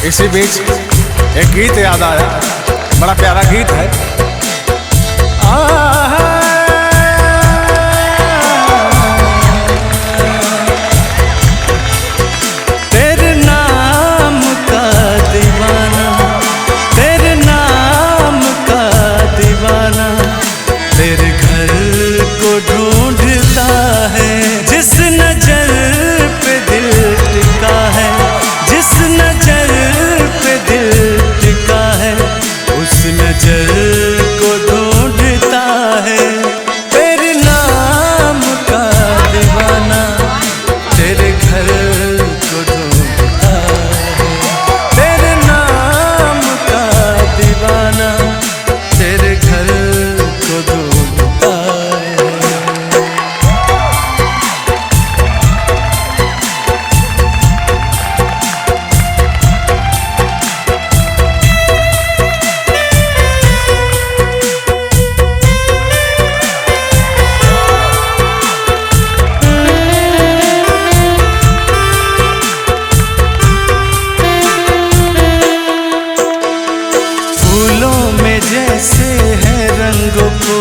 इसी बीच एक गीत याद आया, बड़ा प्यारा गीत है। तेरे नाम का दीवाना, तेरे नाम का दीवाना, तेरे घर को ढूंढता है। जिस नजर पे दिल टिका है, जिस नजर पे दिल टिका है, उस नजर को ढूंढता है। तेरे नाम का दीवाना, तेरे घर को ढूंढता है। तेरे नाम का दीवाना, तेरे घर को ढूंढता है। फूलों में जैसे है रंगों को,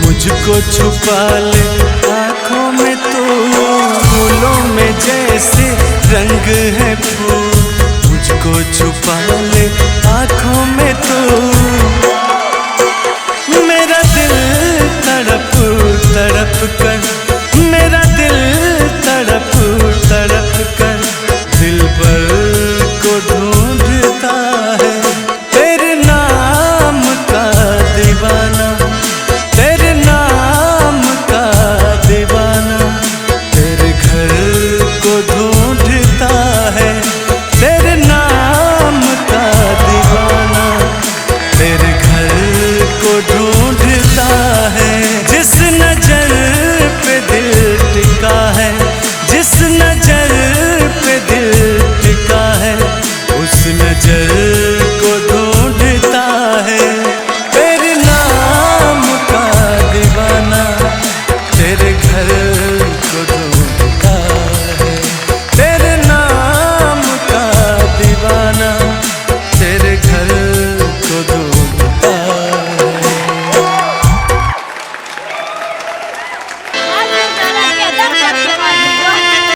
मुझको छुपा ले आँखों में तो। फूलों में जैसे रंग है